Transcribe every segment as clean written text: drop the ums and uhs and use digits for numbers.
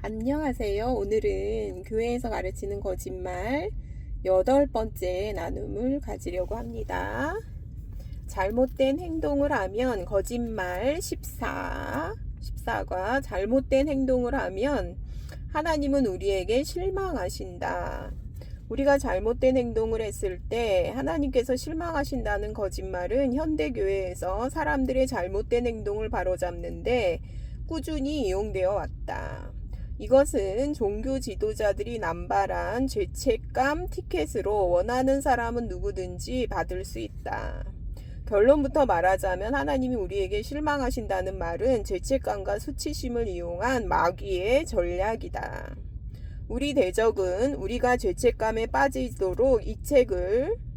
안녕하세요. 오늘은 교회에서 가르치는 거짓말 8번째 나눔을 가지려고 합니다. 잘못된 행동을 하면 거짓말 14과 잘못된 행동을 하면 하나님은 우리에게 실망하신다. 우리가 잘못된 행동을 했을 때 하나님께서 실망하신다는 거짓말은 현대교회에서 사람들의 잘못된 행동을 바로잡는데 꾸준히 이용되어 왔다. 이것은 종교 지도자들이 남발한 죄책감 티켓으로 원하는 사람은 누구든지 받을 수 있다. 결론부터 말하자면 하나님이 우리에게 실망하신다는 말은 죄책감과 수치심을 이용한 마귀의 전략이다. 우리 대적은 우리가 죄책감에 빠지도록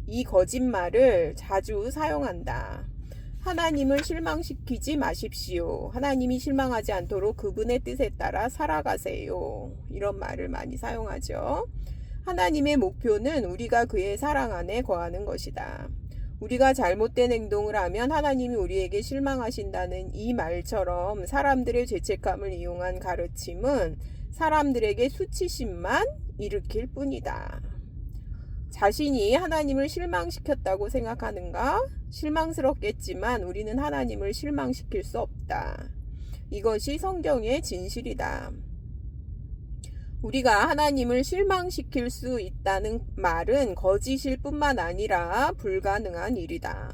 이 거짓말을 자주 사용한다. 하나님을 실망시키지 마십시오. 하나님이 실망하지 않도록 그분의 뜻에 따라 살아가세요. 이런 말을 많이 사용하죠. 하나님의 목표는 우리가 그의 사랑 안에 거하는 것이다. 우리가 잘못된 행동을 하면 하나님이 우리에게 실망하신다는 이 말처럼 사람들의 죄책감을 이용한 가르침은 사람들에게 수치심만 일으킬 뿐이다. 자신이 하나님을 실망시켰다고 생각하는가? 실망스럽겠지만 우리는 하나님을 실망시킬 수 없다. 이것이 성경의 진실이다. 우리가 하나님을 실망시킬 수 있다는 말은 거짓일 뿐만 아니라 불가능한 일이다.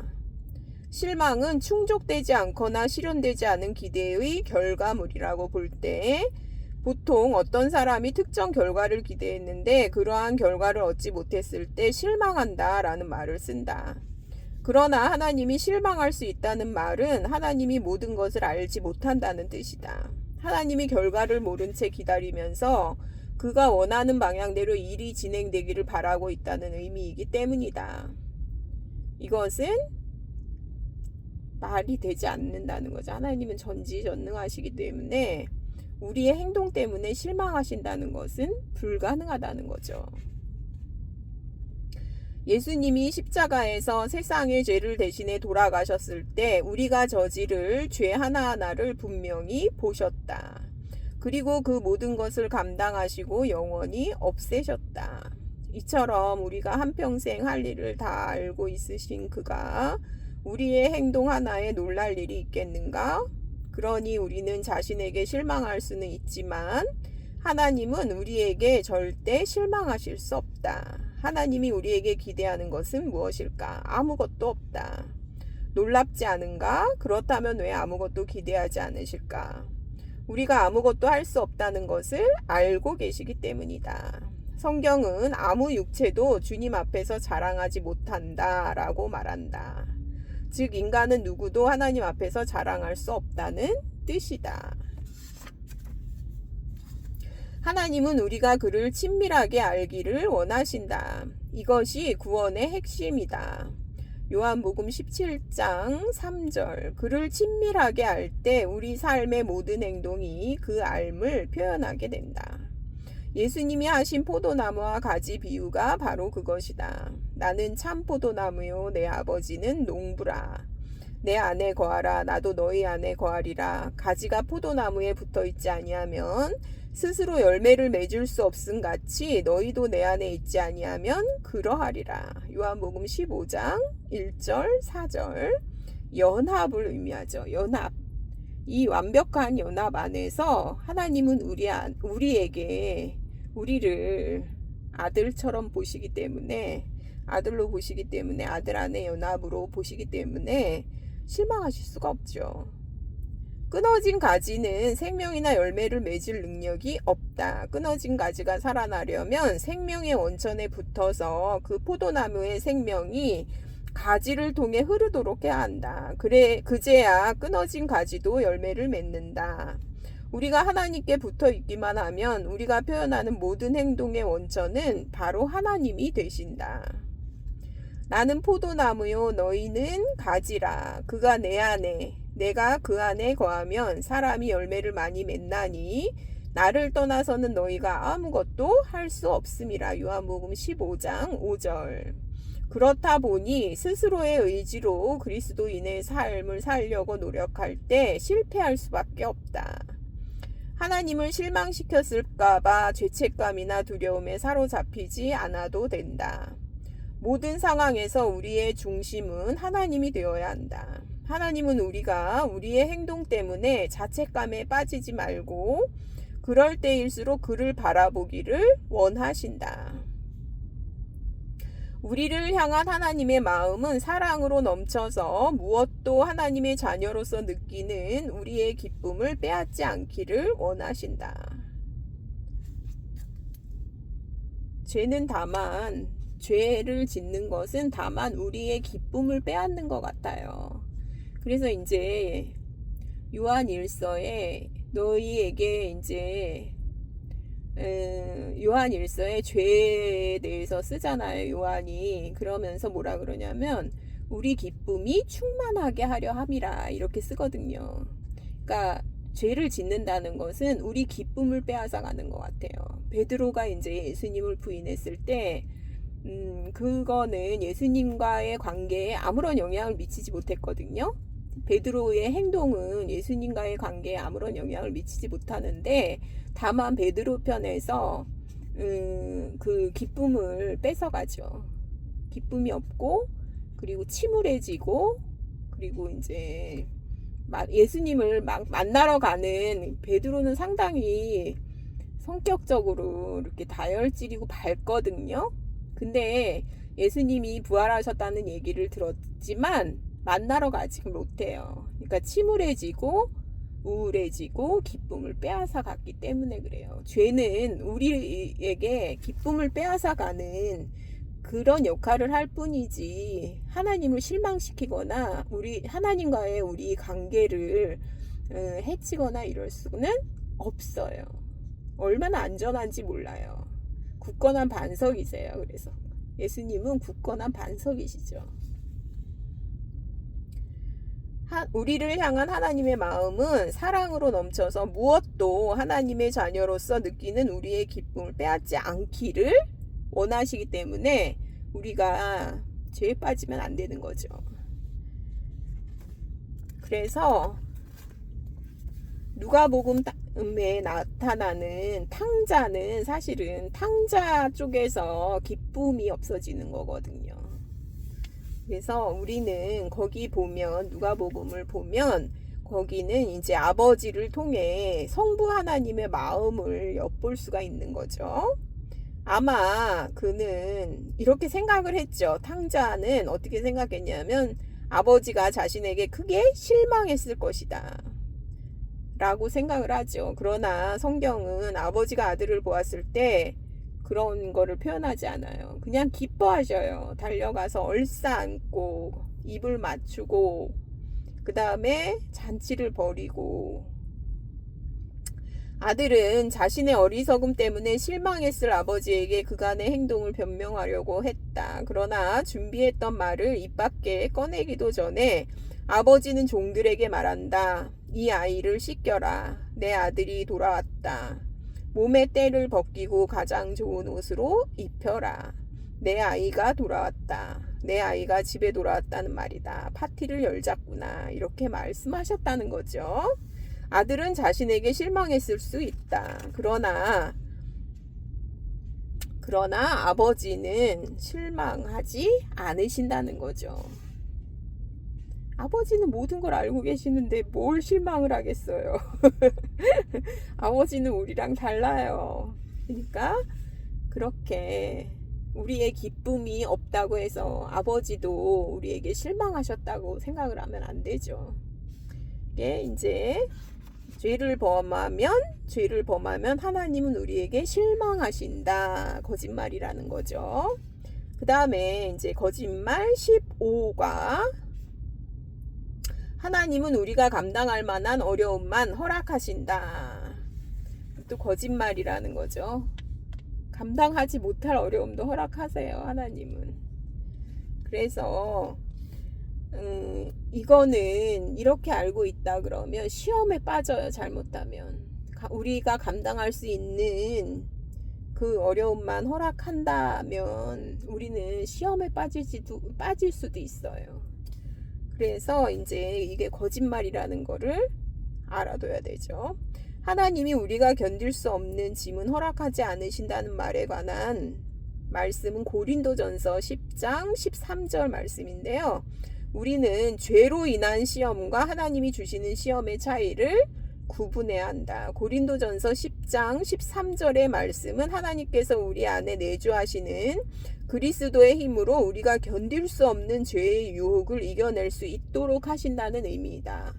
실망은 충족되지 않거나 실현되지 않은 기대의 결과물이라고 볼 때 보통 어떤 사람이 특정 결과를 기대했는데 그러한 결과를 얻지 못했을 때 실망한다 라는 말을 쓴다. 그러나 하나님이 실망할 수 있다는 말은 하나님이 모든 것을 알지 못한다는 뜻이다. 하나님이 결과를 모른 채 기다리면서 그가 원하는 방향대로 일이 진행되기를 바라고 있다는 의미이기 때문이다. 이것은 말이 되지 않는다는 거죠. 하나님은 전지전능하시기 때문에 우리의 행동 때문에 실망하신다는 것은 불가능하다는 거죠. 예수님이 십자가에서 세상의 죄를 대신해 돌아가셨을 때 우리가 저지를 죄 하나하나를 분명히 보셨다. 그리고 그 모든 것을 감당하시고 영원히 없애셨다. 이처럼 우리가 한평생 할 일을 다 알고 있으신 그가 우리의 행동 하나에 놀랄 일이 있겠는가? 그러니 우리는 자신에게 실망할 수는 있지만 하나님은 우리에게 절대 실망하실 수 없다. 하나님이 우리에게 기대하는 것은 무엇일까? 아무것도 없다. 놀랍지 않은가? 그렇다면 왜 아무것도 기대하지 않으실까? 우리가 아무것도 할 수 없다는 것을 알고 계시기 때문이다. 성경은 아무 육체도 주님 앞에서 자랑하지 못한다라고 말한다. 즉 인간은 누구도 하나님 앞에서 자랑할 수 없다는 뜻이다. 하나님은 우리가 그를 친밀하게 알기를 원하신다. 이것이 구원의 핵심이다. 요한복음 17장 3절 그를 친밀하게 알 때 우리 삶의 모든 행동이 그 알을 표현하게 된다. 예수님이 하신 포도나무와 가지 비유가 바로 그것이다. 나는 참 포도나무요 내 아버지는 농부라. 내 안에 거하라 나도 너희 안에 거하리라. 가지가 포도나무에 붙어있지 아니하면 스스로 열매를 맺을 수 없음 같이 너희도 내 안에 있지 아니하면 그러하리라. 요한복음 15장 1절 4절 연합을 의미하죠. 연합. 이 완벽한 연합 안에서 하나님은 우리를 아들처럼 보시기 때문에 아들로 보시기 때문에 아들 안에 연합으로 보시기 때문에 실망하실 수가 없죠. 끊어진 가지는 생명이나 열매를 맺을 능력이 없다. 끊어진 가지가 살아나려면 생명의 원천에 붙어서 그 포도나무의 생명이 가지를 통해 흐르도록 해야 한다. 그제야 끊어진 가지도 열매를 맺는다. 우리가 하나님께 붙어 있기만 하면 우리가 표현하는 모든 행동의 원천은 바로 하나님이 되신다. 나는 포도나무요 너희는 가지라. 그가 내 안에 내가 그 안에 거하면 사람이 열매를 많이 맺나니 나를 떠나서는 너희가 아무것도 할 수 없음이라. 요한복음 15장 5절 그렇다 보니 스스로의 의지로 그리스도인의 삶을 살려고 노력할 때 실패할 수밖에 없다. 하나님을 실망시켰을까봐 죄책감이나 두려움에 사로잡히지 않아도 된다. 모든 상황에서 우리의 중심은 하나님이 되어야 한다. 하나님은 우리가 우리의 행동 때문에 자책감에 빠지지 말고 그럴 때일수록 그를 바라보기를 원하신다. 우리를 향한 하나님의 마음은 사랑으로 넘쳐서 무엇도 하나님의 자녀로서 느끼는 우리의 기쁨을 빼앗지 않기를 원하신다. 죄를 짓는 것은 다만 우리의 기쁨을 빼앗는 것 같아요. 그래서 이제 요한 1서에 너희에게 이제 요한 1서에 죄에 대해서 쓰잖아요. 요한이 그러면서 뭐라 그러냐면 우리 기쁨이 충만하게 하려 함이라 이렇게 쓰거든요. 그러니까 죄를 짓는다는 것은 우리 기쁨을 빼앗아 가는 것 같아요. 베드로가 이제 예수님을 부인했을 때 그거는 예수님과의 관계에 아무런 영향을 미치지 못했거든요. 베드로의 행동은 예수님과의 관계에 아무런 영향을 미치지 못하는데 다만 베드로 편에서 그 기쁨을 뺏어가죠. 기쁨이 없고 그리고 침울해지고 그리고 이제 예수님을 막 만나러 가는 베드로는 상당히 성격적으로 이렇게 다혈질이고 밝거든요. 근데 예수님이 부활하셨다는 얘기를 들었지만 만나러 가지 못해요. 그러니까 침울해지고 우울해지고 기쁨을 빼앗아 갔기 때문에 그래요. 죄는 우리에게 기쁨을 빼앗아 가는 그런 역할을 할 뿐이지 하나님을 실망시키거나 하나님과의 우리 관계를 해치거나 이럴 수는 없어요. 얼마나 안전한지 몰라요. 굳건한 반석이세요. 그래서 예수님은 굳건한 반석이시죠. 우리를 향한 하나님의 마음은 사랑으로 넘쳐서 무엇도 하나님의 자녀로서 느끼는 우리의 기쁨을 빼앗지 않기를 원하시기 때문에 우리가 죄에 빠지면 안 되는 거죠. 그래서 누가복음에 나타나는 탕자는 사실은 탕자 쪽에서 기쁨이 없어지는 거거든요. 그래서 우리는 거기 보면 누가복음을 보면 거기는 이제 아버지를 통해 성부 하나님의 마음을 엿볼 수가 있는 거죠. 아마 그는 이렇게 생각을 했죠. 탕자는 어떻게 생각했냐면 아버지가 자신에게 크게 실망했을 것이다 라고 생각을 하죠. 그러나 성경은 아버지가 아들을 보았을 때 그런 거를 표현하지 않아요. 그냥 기뻐하셔요. 달려가서 얼싸안고 입을 맞추고 그 다음에 잔치를 벌이고 아들은 자신의 어리석음 때문에 실망했을 아버지에게 그간의 행동을 변명하려고 했다. 그러나 준비했던 말을 입 밖에 꺼내기도 전에 아버지는 종들에게 말한다. 이 아이를 씻겨라. 내 아들이 돌아왔다. 몸에 때를 벗기고 가장 좋은 옷으로 입혀라. 내 아이가 돌아왔다. 내 아이가 집에 돌아왔다는 말이다. 파티를 열자꾸나. 이렇게 말씀하셨다는 거죠. 아들은 자신에게 실망했을 수 있다. 그러나 아버지는 실망하지 않으신다는 거죠. 아버지는 모든 걸 알고 계시는데 뭘 실망을 하겠어요. 아버지는 우리랑 달라요. 그러니까 그렇게 우리의 기쁨이 없다고 해서 아버지도 우리에게 실망하셨다고 생각을 하면 안 되죠. 이게 이제 죄를 범하면 하나님은 우리에게 실망하신다. 거짓말이라는 거죠. 그 다음에 이제 거짓말 15가 하나님은 우리가 감당할 만한 어려움만 허락하신다. 또 거짓말이라는 거죠. 감당하지 못할 어려움도 허락하세요. 하나님은. 그래서 이거는 이렇게 알고 있다 그러면 시험에 빠져요. 잘못하면. 우리가 감당할 수 있는 그 어려움만 허락한다면 우리는 시험에 빠질 수도 있어요. 그래서 이제 이게 거짓말이라는 거를 알아둬야 되죠. 하나님이 우리가 견딜 수 없는 짐은 허락하지 않으신다는 말에 관한 말씀은 고린도전서 10장 13절 말씀인데요. 우리는 죄로 인한 시험과 하나님이 주시는 시험의 차이를 구분해야 한다. 고린도전서 10장 13절의 말씀은 하나님께서 우리 안에 내주하시는 그리스도의 힘으로 우리가 견딜 수 없는 죄의 유혹을 이겨낼 수 있도록 하신다는 의미이다.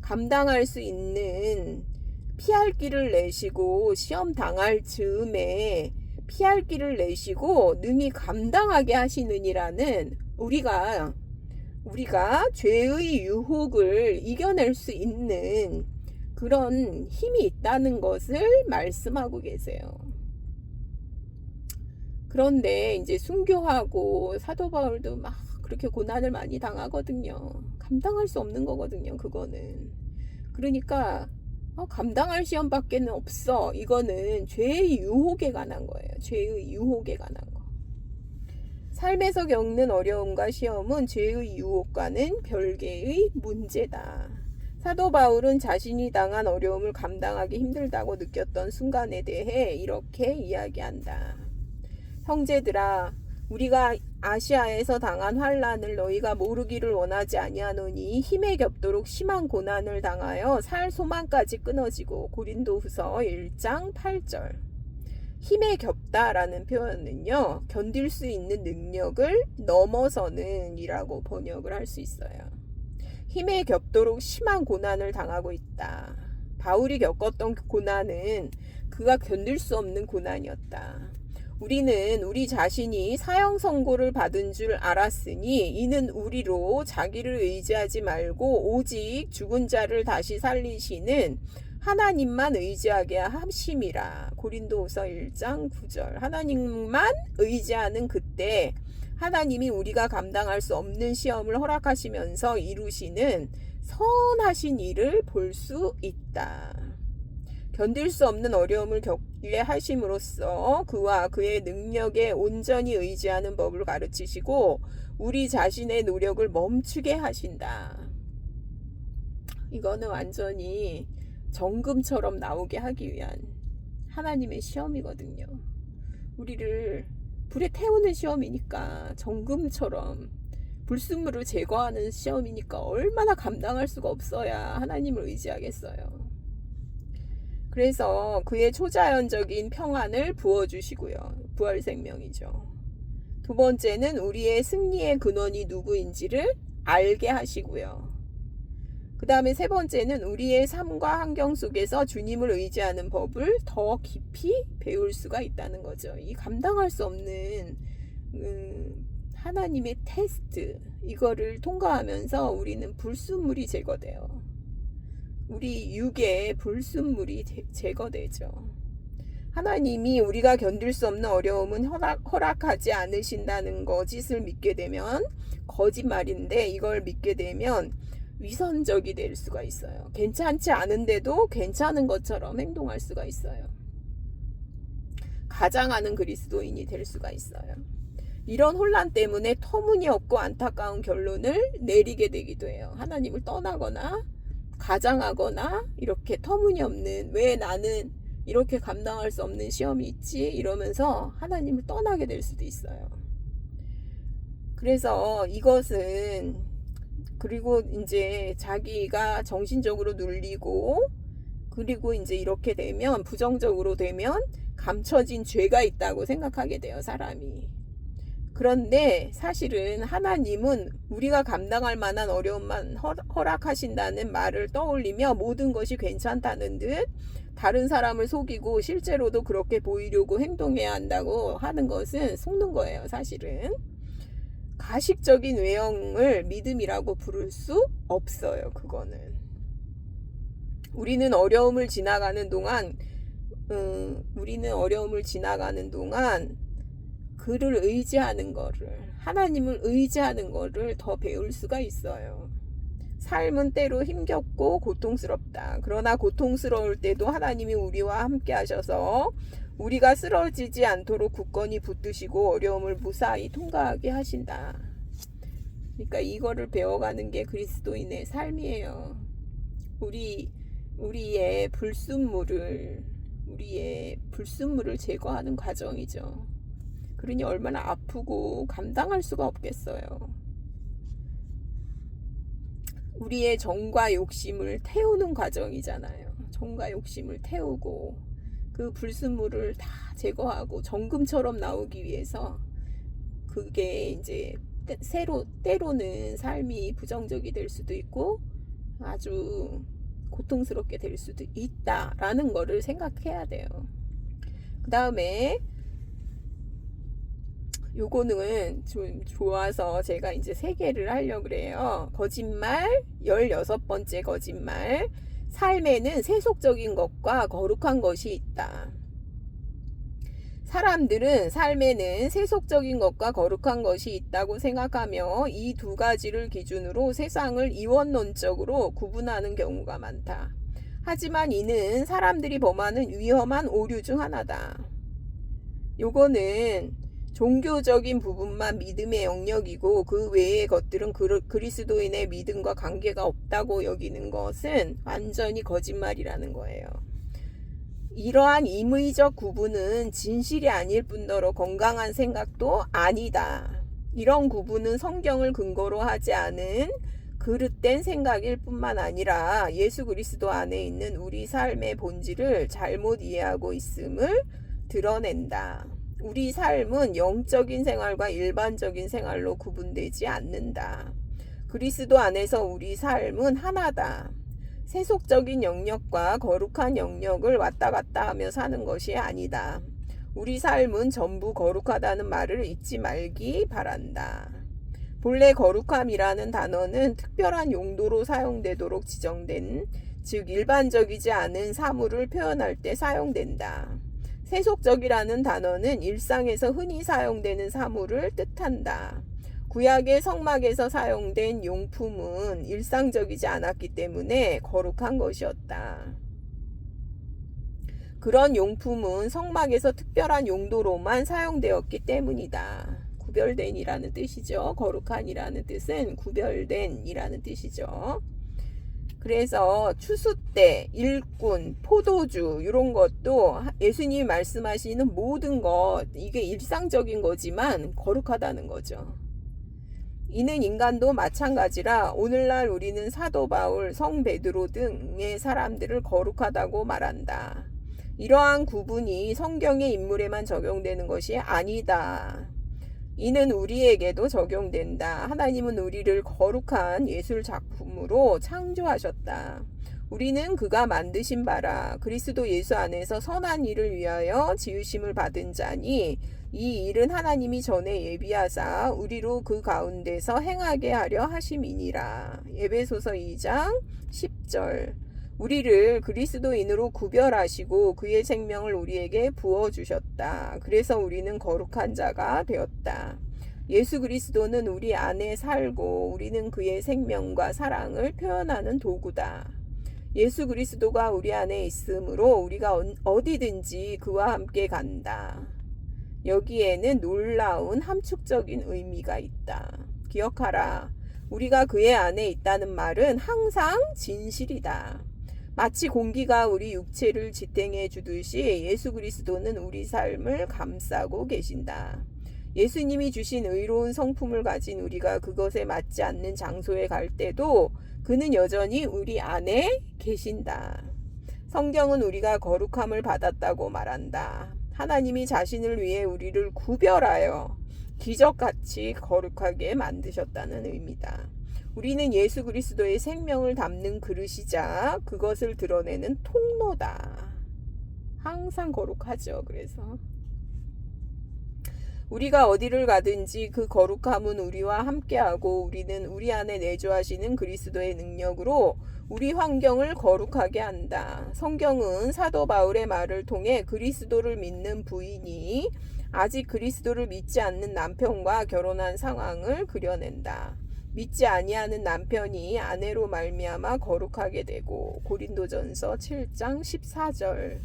감당할 수 있는 피할 길을 내시고 시험 당할 즈음에 피할 길을 내시고 능히 감당하게 하시느니라는 우리가 죄의 유혹을 이겨낼 수 있는 그런 힘이 있다는 것을 말씀하고 계세요. 그런데 이제 순교하고 사도 바울도 막 그렇게 고난을 많이 당하거든요. 감당할 수 없는 거거든요, 그거는. 그러니까 감당할 시험밖에는 없어. 이거는 죄의 유혹에 관한 거예요. 죄의 유혹에 관한 거. 삶에서 겪는 어려움과 시험은 죄의 유혹과는 별개의 문제다. 사도 바울은 자신이 당한 어려움을 감당하기 힘들다고 느꼈던 순간에 대해 이렇게 이야기한다. 형제들아, 우리가 아시아에서 당한 환난을 너희가 모르기를 원하지 아니하노니 힘에 겹도록 심한 고난을 당하여 살 소망까지 끊어지고. 고린도후서 1장 8절. 힘에 겹다라는 표현은요, 견딜 수 있는 능력을 넘어서는 이라고 번역을 할 수 있어요. 힘에 겹도록 심한 고난을 당하고 있다. 바울이 겪었던 고난은 그가 견딜 수 없는 고난이었다. 우리는 우리 자신이 사형 선고를 받은 줄 알았으니 이는 우리로 자기를 의지하지 말고 오직 죽은 자를 다시 살리시는 하나님만 의지하게 하심이라. 고린도후서 1장 9절. 하나님만 의지하는 그때 하나님이 우리가 감당할 수 없는 시험을 허락하시면서 이루시는 선하신 일을 볼 수 있다. 견딜 수 없는 어려움을 겪게 하심으로써 그와 그의 능력에 온전히 의지하는 법을 가르치시고 우리 자신의 노력을 멈추게 하신다. 이거는 완전히 정금처럼 나오게 하기 위한 하나님의 시험이거든요. 우리를 불에 태우는 시험이니까, 정금처럼 불순물을 제거하는 시험이니까 얼마나 감당할 수가 없어야 하나님을 의지하겠어요. 그래서 그의 초자연적인 평안을 부어주시고요. 부활생명이죠. 두 번째는 우리의 승리의 근원이 누구인지를 알게 하시고요. 그 다음에 세 번째는 우리의 삶과 환경 속에서 주님을 의지하는 법을 더 깊이 배울 수가 있다는 거죠. 이 감당할 수 없는 하나님의 테스트, 이거를 통과하면서 우리는 불순물이 제거돼요. 우리 육의 불순물이 제거되죠. 하나님이 우리가 견딜 수 없는 어려움은 허락하지 않으신다는 거짓을 믿게 되면 거짓말인데, 이걸 믿게 되면 위선적이 될 수가 있어요. 괜찮지 않은데도 괜찮은 것처럼 행동할 수가 있어요. 가장하는 그리스도인이 될 수가 있어요. 이런 혼란 때문에 터무니없고 안타까운 결론을 내리게 되기도 해요. 하나님을 떠나거나 가장하거나 이렇게 터무니없는, 왜 나는 이렇게 감당할 수 없는 시험이 있지? 이러면서 하나님을 떠나게 될 수도 있어요. 그래서 이것은, 그리고 이제 자기가 정신적으로 눌리고, 그리고 이제 이렇게 되면, 부정적으로 되면 감춰진 죄가 있다고 생각하게 돼요, 사람이. 그런데 사실은 하나님은 우리가 감당할 만한 어려움만 허락하신다는 말을 떠올리며 모든 것이 괜찮다는 듯 다른 사람을 속이고 실제로도 그렇게 보이려고 행동해야 한다고 하는 것은 속는 거예요, 사실은. 가식적인 외형을 믿음이라고 부를 수 없어요, 그거는. 우리는 어려움을 지나가는 동안 그를 의지하는 거를, 하나님을 의지하는 거를 더 배울 수가 있어요. 삶은 때로 힘겹고 고통스럽다. 그러나 고통스러울 때도 하나님이 우리와 함께 하셔서 우리가 쓰러지지 않도록 굳건히 붙드시고 어려움을 무사히 통과하게 하신다. 그러니까 이거를 배워가는 게 그리스도인의 삶이에요. 우리 우리의 불순물을 제거하는 과정이죠. 그러니 얼마나 아프고 감당할 수가 없겠어요. 우리의 정과 욕심을 태우는 과정이잖아요. 정과 욕심을 태우고 그 불순물을 다 제거하고 정금처럼 나오기 위해서, 그게 이제 때로는 삶이 부정적이 될 수도 있고 아주 고통스럽게 될 수도 있다라는 거를 생각해야 돼요. 그 다음에 요거는 좀 좋아서 제가 이제 3개를 하려고 그래요. 거짓말, 16번째 거짓말. 삶에는 세속적인 것과 거룩한 것이 있다. 사람들은 삶에는 세속적인 것과 거룩한 것이 있다고 생각하며 이 2가지를 기준으로 세상을 이원론적으로 구분하는 경우가 많다. 하지만 이는 사람들이 범하는 위험한 오류 중 하나다. 요거는 종교적인 부분만 믿음의 영역이고 그 외의 것들은 그리스도인의 믿음과 관계가 없다고 여기는 것은 완전히 거짓말이라는 거예요. 이러한 임의적 구분은 진실이 아닐 뿐더러 건강한 생각도 아니다. 이런 구분은 성경을 근거로 하지 않은 그릇된 생각일 뿐만 아니라 예수 그리스도 안에 있는 우리 삶의 본질을 잘못 이해하고 있음을 드러낸다. 우리 삶은 영적인 생활과 일반적인 생활로 구분되지 않는다. 그리스도 안에서 우리 삶은 하나다. 세속적인 영역과 거룩한 영역을 왔다 갔다 하며 사는 것이 아니다. 우리 삶은 전부 거룩하다는 말을 잊지 말기 바란다. 본래 거룩함이라는 단어는 특별한 용도로 사용되도록 지정된, 즉 일반적이지 않은 사물을 표현할 때 사용된다. 세속적이라는 단어는 일상에서 흔히 사용되는 사물을 뜻한다. 구약의 성막에서 사용된 용품은 일상적이지 않았기 때문에 거룩한 것이었다. 그런 용품은 성막에서 특별한 용도로만 사용되었기 때문이다. 구별된이라는 뜻이죠. 거룩한이라는 뜻은 구별된이라는 뜻이죠. 그래서 추수 때, 일꾼, 포도주 이런 것도 예수님이 말씀하시는 모든 것, 이게 일상적인 거지만 거룩하다는 거죠. 이는 인간도 마찬가지라 오늘날 우리는 사도 바울, 성 베드로 등의 사람들을 거룩하다고 말한다. 이러한 구분이 성경의 인물에만 적용되는 것이 아니다. 이는 우리에게도 적용된다. 하나님은 우리를 거룩한 예술 작품으로 창조하셨다. 우리는 그가 만드신 바라 그리스도 예수 안에서 선한 일을 위하여 지으심을 받은 자니 이 일은 하나님이 전에 예비하사 우리로 그 가운데서 행하게 하려 하심이니라. 에베소서 2장 10절. 우리를 그리스도인으로 구별하시고 그의 생명을 우리에게 부어주셨다. 그래서 우리는 거룩한 자가 되었다. 예수 그리스도는 우리 안에 살고 우리는 그의 생명과 사랑을 표현하는 도구다. 예수 그리스도가 우리 안에 있으므로 우리가 어디든지 그와 함께 간다. 여기에는 놀라운 함축적인 의미가 있다. 기억하라. 우리가 그의 안에 있다는 말은 항상 진실이다. 마치 공기가 우리 육체를 지탱해 주듯이 예수 그리스도는 우리 삶을 감싸고 계신다. 예수님이 주신 의로운 성품을 가진 우리가 그것에 맞지 않는 장소에 갈 때도 그는 여전히 우리 안에 계신다. 성경은 우리가 거룩함을 받았다고 말한다. 하나님이 자신을 위해 우리를 구별하여 기적같이 거룩하게 만드셨다는 의미다. 우리는 예수 그리스도의 생명을 담는 그릇이자 그것을 드러내는 통로다. 항상 거룩하죠. 그래서 우리가 어디를 가든지 그 거룩함은 우리와 함께하고 우리는 우리 안에 내주하시는 그리스도의 능력으로 우리 환경을 거룩하게 한다. 성경은 사도 바울의 말을 통해 그리스도를 믿는 부인이 아직 그리스도를 믿지 않는 남편과 결혼한 상황을 그려낸다. 믿지 아니하는 남편이 아내로 말미암아 거룩하게 되고 고린도전서 7장 14절.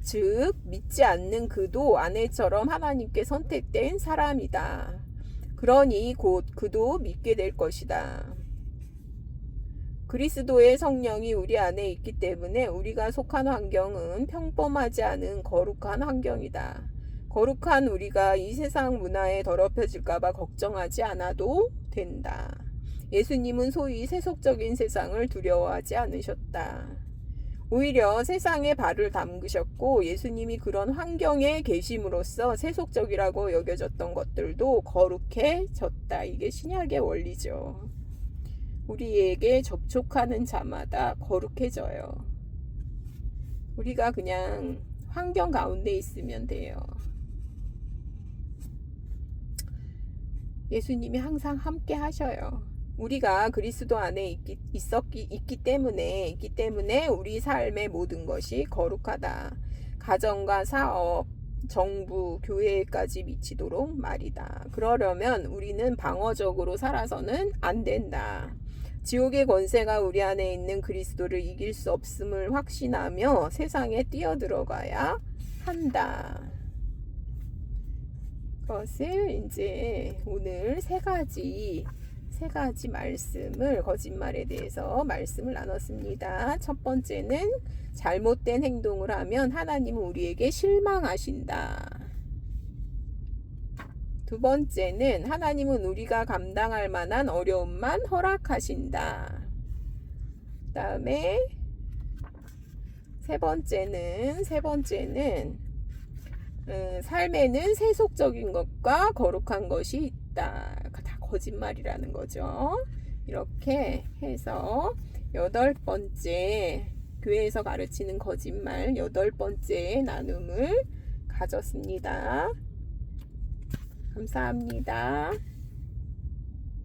즉 믿지 않는 그도 아내처럼 하나님께 선택된 사람이다. 그러니 곧 그도 믿게 될 것이다. 그리스도의 성령이 우리 안에 있기 때문에 우리가 속한 환경은 평범하지 않은 거룩한 환경이다. 거룩한 우리가 이 세상 문화에 더럽혀질까봐 걱정하지 않아도 된다. 예수님은 소위 세속적인 세상을 두려워하지 않으셨다. 오히려 세상에 발을 담그셨고 예수님이 그런 환경에 계심으로써 세속적이라고 여겨졌던 것들도 거룩해졌다. 이게 신약의 원리죠. 우리에게 접촉하는 자마다 거룩해져요. 우리가 그냥 환경 가운데 있으면 돼요. 예수님이 항상 함께 하셔요. 우리가 그리스도 안에 있기 때문에 우리 삶의 모든 것이 거룩하다. 가정과 사업, 정부, 교회까지 미치도록 말이다. 그러려면 우리는 방어적으로 살아서는 안 된다. 지옥의 권세가 우리 안에 있는 그리스도를 이길 수 없음을 확신하며 세상에 뛰어들어가야 한다. 그것을 이제 오늘 세 가지 말씀을 거짓말에 대해서 말씀을 나눴습니다. 첫 번째는 잘못된 행동을 하면 하나님은 우리에게 실망하신다. 두 번째는 하나님은 우리가 감당할 만한 어려움만 허락하신다. 그 다음에 세 번째는 삶에는 세속적인 것과 거룩한 것이 있다. 다 거짓말이라는 거죠. 이렇게 해서 8번째 교회에서 가르치는 거짓말 8번째 나눔을 가졌습니다. 감사합니다.